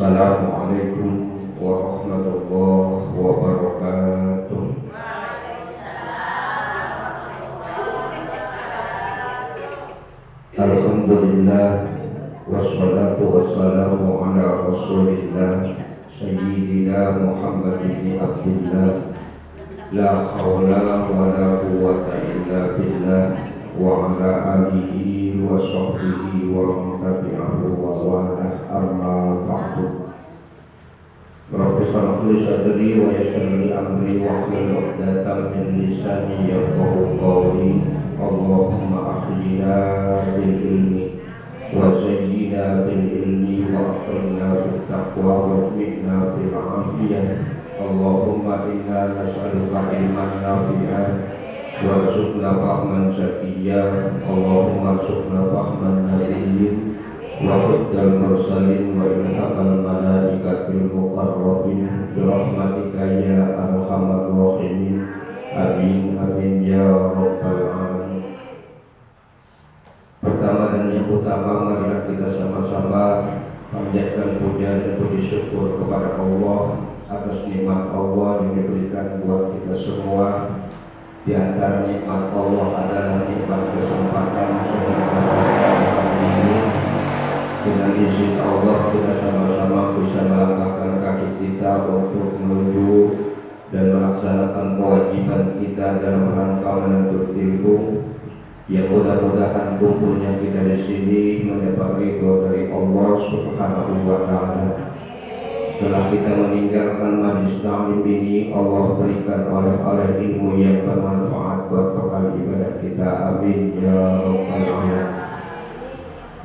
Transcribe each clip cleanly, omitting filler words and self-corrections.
Assalamualaikum warahmatullahi wabarakatuh. Alhamdulillah wassalatu wassalamu ala rasulillah Sayyidina Muhammad bin Abdullah la hawla wa la quwwata illa billah wa ala alihi wa sahbihi wa man tabi'ahu wa wala amma ba'du. Rabbi shrah li sadri wa yassir li amri wa hlul 'uqdatam min lisani yafqahu qawli. Allahumma ahyina bil ilmi wa zayyina bil ilmi wa akrimna bit taqwa wa qina bil 'afiyah. Allahumma inna nas'aluka ilman nafi'an warzuqna fahman zakiyya. Allahumma arzuqna fahman nabiyyin wa hujjal mursalin wa ilhamal malaikatil muqarrabin bi rahmatika ya arhamar rahimin. Amin amin ya rabbal alamin. Pertama dan yang utama, marilah kita sama-sama panjatkan puja dan puji syukur kepada Allah atas nikmat Allah yang diberikan buat kita semua. Di antara nikmat Allah adalah nikmat kesempatan ini. Dengan izin Allah kita sama-sama bisa melangkahkan kaki kita untuk menuju dan melaksanakan kewajiban kita dalam rangka menuntut ilmu. Yang mudah-mudahan kumpulnya kita di sini mendapat ridho dari Allah Subhanahu wa Ta'ala. Setelah kita meninggalkan majlis taklim ini, Allah berikan oleh ilmu yang bermanfaat buat bekal ibadah kita. Amin ya rabbal alamin.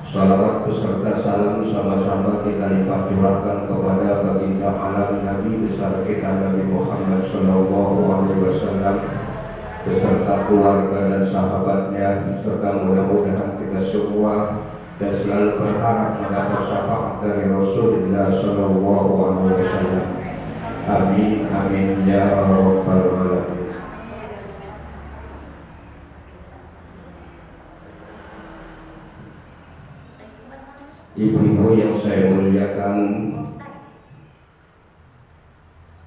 Salawat beserta salam sama-sama kita lipat curahkan kepada baginda alam Nabi besar kita Nabi Muhammad sallallahu alaihi wasallam beserta keluarga dan sahabatnya, serta mudah-mudahan kita semua dan selalu berharap mendapat syafaat dari Rasulullah sallallahu alaihi wasallam. Amin amin ya rabbal alamin. Ibu-ibu yang saya muliakan,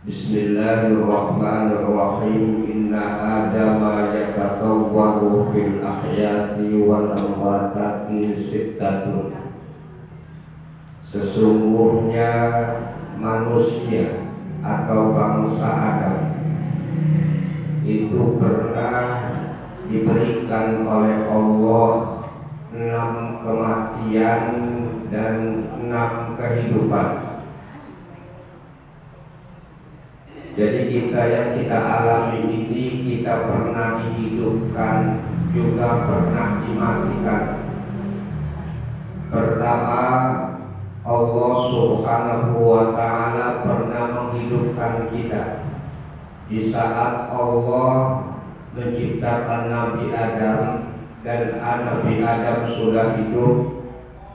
Bismillahirrahmanirrahim. Inna adama yatatawwaru fil ahyati wal amwatati sittatun. Sesungguhnya manusia atau bangsa Adam itu pernah diberikan oleh Allah 6 kematian dan 6 kehidupan. Jadi kita yang kita alami ini, kita pernah dihidupkan, juga pernah dimatikan. Pertama, Allah Subhanahu wa Ta'ala pernah menghidupkan kita di saat Allah menciptakan Nabi Adam, dan Nabi Adam sudah hidup,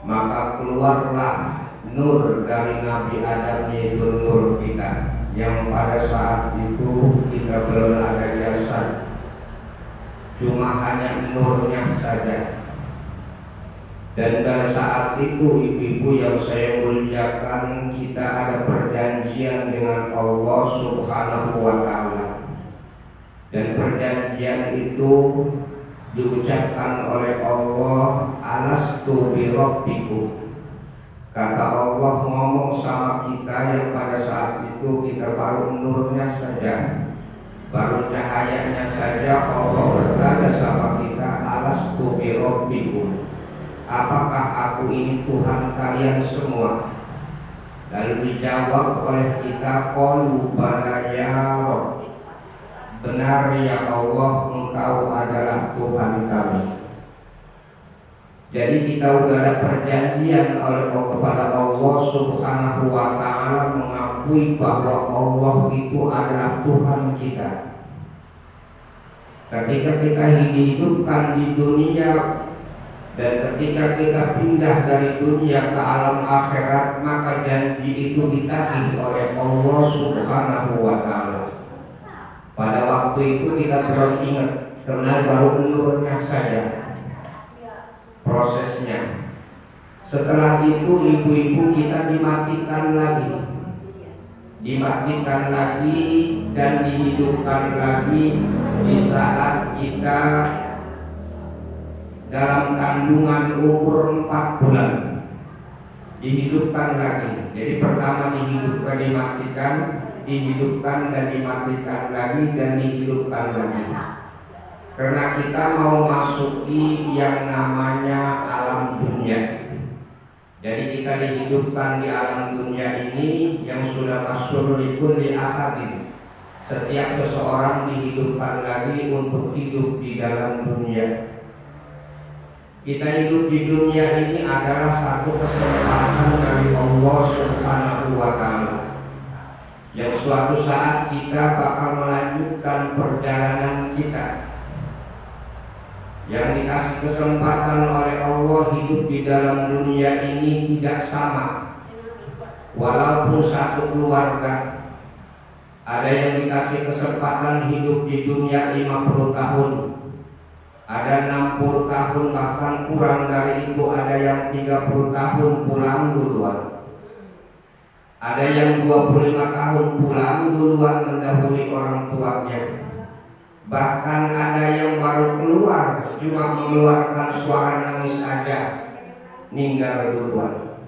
maka keluarlah nur dari Nabi Adam, yaitu nur kita, yang pada saat itu kita belum ada jasad, cuma hanya nurnya saja. Dan pada saat itu, ibu-ibu yang saya muliakan, kita ada perjanjian dengan Allah Subhanahu wa Ta'ala. Dan perjanjian itu diucapkan oleh Allah, alastu bi rabbikum. Kata Allah ngomong sama kita yang pada saat itu kita baru nurnya saja, baru cahayanya saja. Allah bertanya sama kita, alastu bi rabbikum, apakah aku ini Tuhan kalian semua? Lalu dijawab oleh kita, qalu bala ya Rabb, benar ya Allah, Engkau adalah Tuhan kami. Jadi kita sudah ada perjanjian oleh kepada Allah Subhanahu wa Ta'ala, mengakui bahwa Allah itu adalah Tuhan kita. Ketika kita dihidupkan di dunia dan ketika kita pindah dari dunia ke alam akhirat, maka janji itu ditagih oleh Allah Subhanahu wa Ta'ala. Pada waktu itu kita belum ingat, karena baru nurnya saja prosesnya. Setelah itu ibu-ibu kita dimatikan lagi dan dihidupkan lagi di saat kita dalam kandungan umur 4 bulan. Dihidupkan lagi. Jadi pertama dihidupkan, dimatikan, dihidupkan dan dimatikan lagi dan dihidupkan lagi. Karena kita mau masuki yang namanya alam dunia. Jadi kita dihidupkan di alam dunia ini yang sudah masyhur likulli ahadin. Setiap seseorang dihidupkan lagi untuk hidup di dalam dunia. Kita hidup di dunia ini adalah satu kesempatan dari Allah Subhanahu wa Ta'ala, yang suatu saat kita bakal melanjutkan perjalanan kita. Yang dikasih kesempatan oleh Allah hidup di dalam dunia ini tidak sama. Walaupun satu keluarga, ada yang dikasih kesempatan hidup di dunia 50 tahun, ada 60 tahun, bahkan kurang dari itu, ada yang 30 tahun pulang duluan, ada yang 25 tahun pulang duluan mendahului orang tuanya. Bahkan ada yang baru keluar cuma mengeluarkan suara nangis aja meninggal duluan.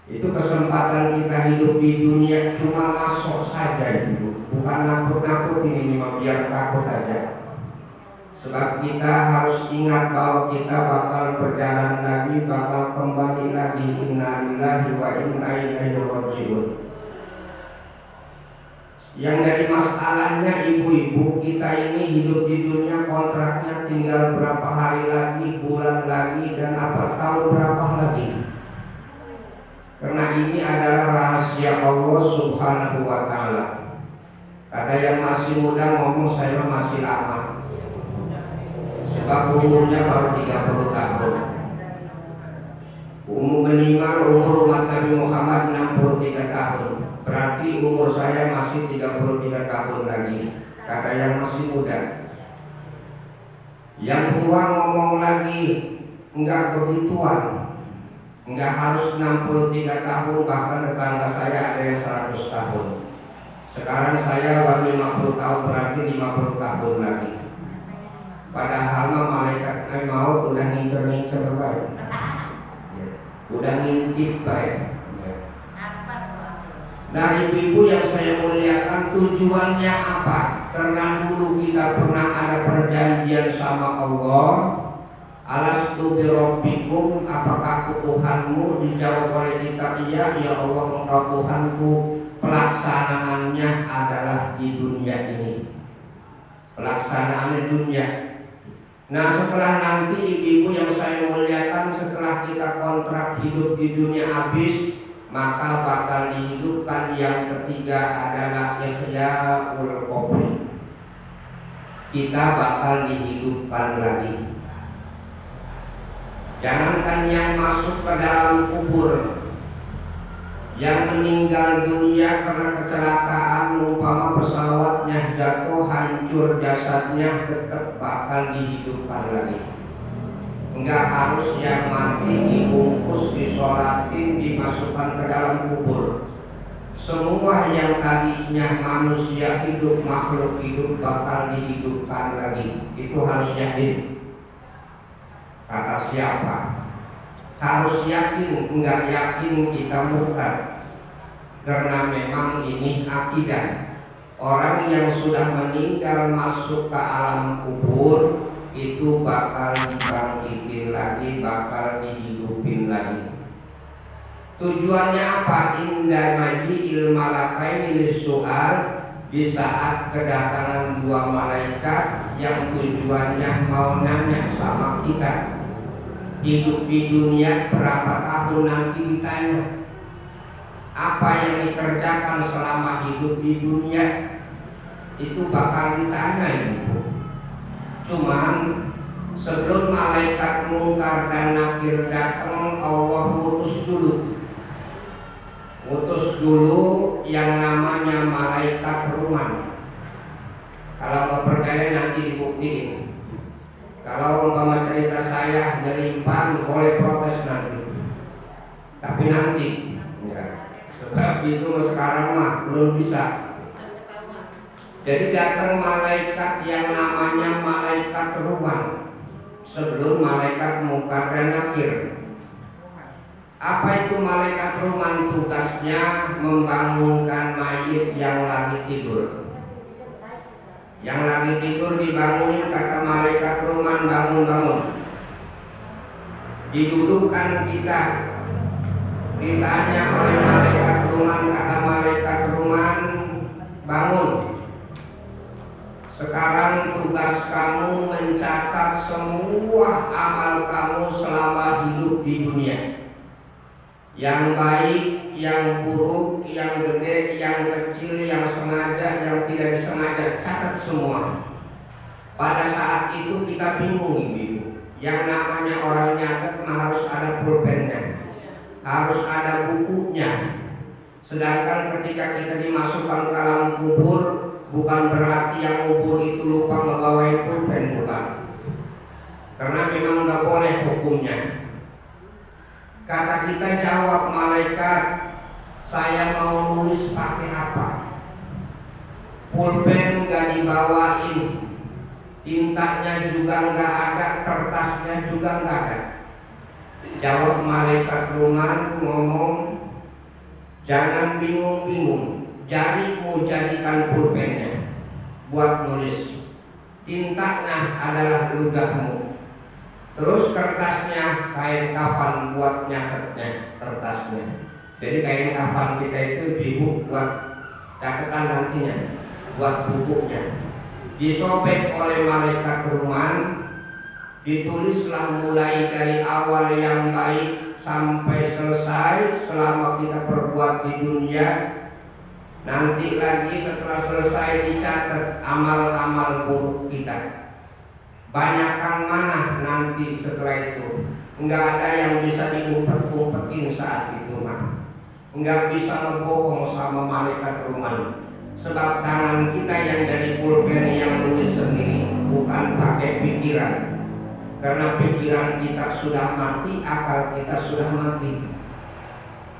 Itu kesempatan kita hidup di dunia cuma masuk saja itu, bukan nakut-nakut ini cuma biar takut aja. Sebab kita harus ingat bahwa kita bakal berjalan lagi, bakal kembali lagi. Inna lillahi wa inna ilaihi raji'un. Yang dari masalahnya ibu-ibu kita ini hidup di dunia, kontraknya tinggal berapa hari lagi, bulan lagi, dan apa tahun berapa lagi. Karena ini adalah rahasia Allah Subhanahu wa Ta'ala. Ada yang masih muda ngomong saya masih lama, sebab umurnya baru 30 tahun. Umur meninggal umur umat Nabi Muhammad 63 tahun. Berarti umur saya masih 33 tahun lagi, kata yang masih muda. Yang tua ngomong lagi, enggak begituan, enggak harus 63 tahun, bahkan tetangga saya ada yang 100 tahun. Sekarang saya baru 50 tahun, berarti 50 tahun lagi. Padahal malaikat maut udah ngincer-ngincer baik, udah ngintip baik. Nah ibu-ibu yang saya muliakan, tujuannya apa? Karena dulu kita pernah ada perjanjian sama Allah. Alastu bi rabbikum, apakah Tuhanmu? Dijawab oleh kita, iya ya Allah engkau Tuhanku. Pelaksanaannya adalah di dunia ini, pelaksanaannya dunia. Nah setelah nanti ibu-ibu yang saya muliakan, setelah kita kontrak hidup di dunia habis, maka bakal dihidupkan yang ketiga adalah ihyaul qabri. Kita bakal dihidupkan lagi. Jangankan yang masuk ke dalam kubur, yang meninggal dunia karena kecelakaan, umpama pesawatnya jatuh hancur jasadnya, tetap bakal dihidupkan lagi. Enggak harus yang mati dibungkus, disolatin, dimasukkan ke dalam kubur. Semua yang tadinya manusia hidup, makhluk hidup, bakal dihidupkan lagi. Itu harus yakin. Kata siapa? Harus yakin. Enggak yakin kita murtad. Karena memang ini akidah. Orang yang sudah meninggal masuk ke alam kubur itu bakal dibangkitin lagi, bakal dihidupin lagi. Tujuannya apa? Inda maji'il malakaini lis-su'al, di saat kedatangan dua malaikat yang tujuannya mau nanya sama kita. Hidup di dunia berapa tahun, nanti ditanya apa yang dikerjakan selama hidup di dunia, itu bakal ditanya ibu. Cuman sebelum malaikat mungkar dan nakir datang, Allah utus dulu yang namanya malaikat ruman. Kalau nggak percaya nanti dibuktiin. Kalau umpama cerita saya nyelimpang, boleh protes nanti. tapi nanti ya. Sebab itu sekarang mah belum bisa. Jadi datang malaikat yang namanya malaikat ruman sebelum malaikat mungkar dan nakir. Apa itu malaikat ruman? Tugasnya membangunkan mayit yang lagi tidur. Yang lagi tidur dibangunin, kata malaikat ruman, bangun-bangun. Didudukkan kita, ditanya oleh malaikat ruman, kata malaikat ruman, bangun. Sekarang tugas kamu mencatat semua amal kamu selama hidup di dunia. Yang baik, yang buruk, yang gede, yang kecil, yang sengaja, yang tidak disengaja, catat semua. Pada saat itu kita bingung ibu. Yang namanya orang nyatet harus ada pulpennya, harus ada bukunya. Sedangkan ketika kita dimasukkan ke dalam kubur, bukan berarti yang kubur itu lupa membawa pulpen, bukan. Karena memang nggak boleh hukumnya. Kata kita, jawab malaikat, saya mau nulis pakai apa? Pulpen nggak dibawain, tintanya juga nggak ada, kertasnya juga nggak ada. Jawab malaikat ruman, ngomong, jangan bingung-bingung, jarimu jadikan pulpennya buat nulis. Tintanya adalah ludahmu. Terus kertasnya kain kafan buat nyatetnya, kertasnya. Jadi kain kafan kita itu dibuat buat catatan nantinya, buat bukunya. Disobek oleh malaikat ruman, ditulislah mulai dari awal yang baik sampai selesai selama kita perbuat di dunia. Nanti lagi setelah selesai dicatat amal-amal buruk kita. Banyakkan mana nanti setelah itu. Enggak ada yang bisa diumpet-umpetin saat itu mah. Enggak bisa ngebohong sama malaikat ruman. Sebab tangan kita yang dari pulpen yang nulis sendiri, bukan pakai pikiran. Karena pikiran kita sudah mati, akal kita sudah mati.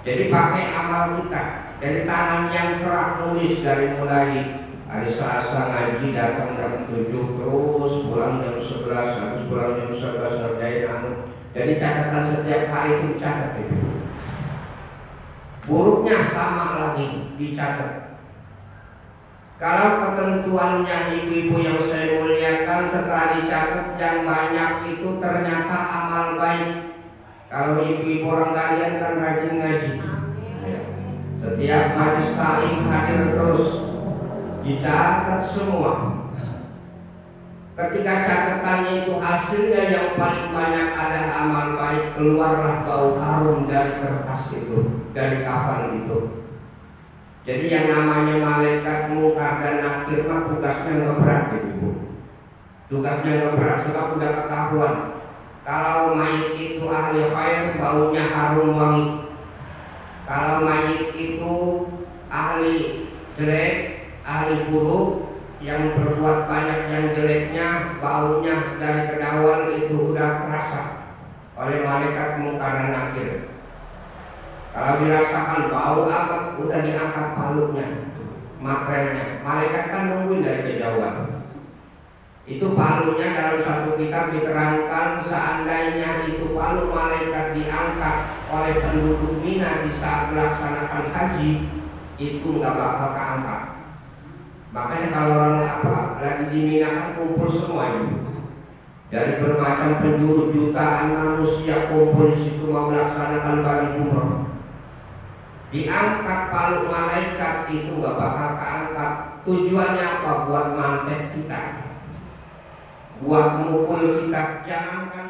Jadi pakai amal kita. Dari tangan yang kerak nulis dari mulai hari Selasa ngaji datang jam 7, terus pulang jam 11, habis pulang jam 11 ngerjain anu. Jadi catatan setiap hari itu dicatat itu. Buruknya sama lagi dicatat. Kalau ketentuannya ibu-ibu yang saya muliakan, setelah dicatat yang banyak itu ternyata amal baik. Kalau ibu-ibu orang kalian kan rajin ngaji. Setiap majlis taklim hadir terus, dicatat semua. Ketika catatannya itu hasilnya yang paling banyak ada amal baik, keluarlah bau harum dari kertas itu, dari kafan itu. Jadi yang namanya malaikat mungkar dan nakir mah tugasnya nggak berat ibu. Tugasnya nggak berat sebab udah ketahuan. Kalau mayit itu ahli khair, baunya harum wangi. Kalau mayit itu ahli jelek, ahli buruk, yang berbuat banyak yang jeleknya, baunya dari kedawan itu udah terasa oleh malaikat mungkar dan nakir. Kalau dirasakan bau apa, udah diangkat paluknya, makrelnya. Malaikat kan nungguin dari kejauhan. Itu palunya dalam satu kitab diterangkan, seandainya itu palu malaikat diangkat oleh penduduk Mina di saat melaksanakan haji, itu nggak bakal keangkat. Makanya kalau orang lagi di Mina kan kumpul semua itu. Dari bermacam penjuru, jutaan manusia kumpul di situ mau melaksanakan bagi umroh. Diangkat palu malaikat itu nggak bakal keangkat. Tujuannya apa? Buat mantek kita, buat mukul kita. Jangankan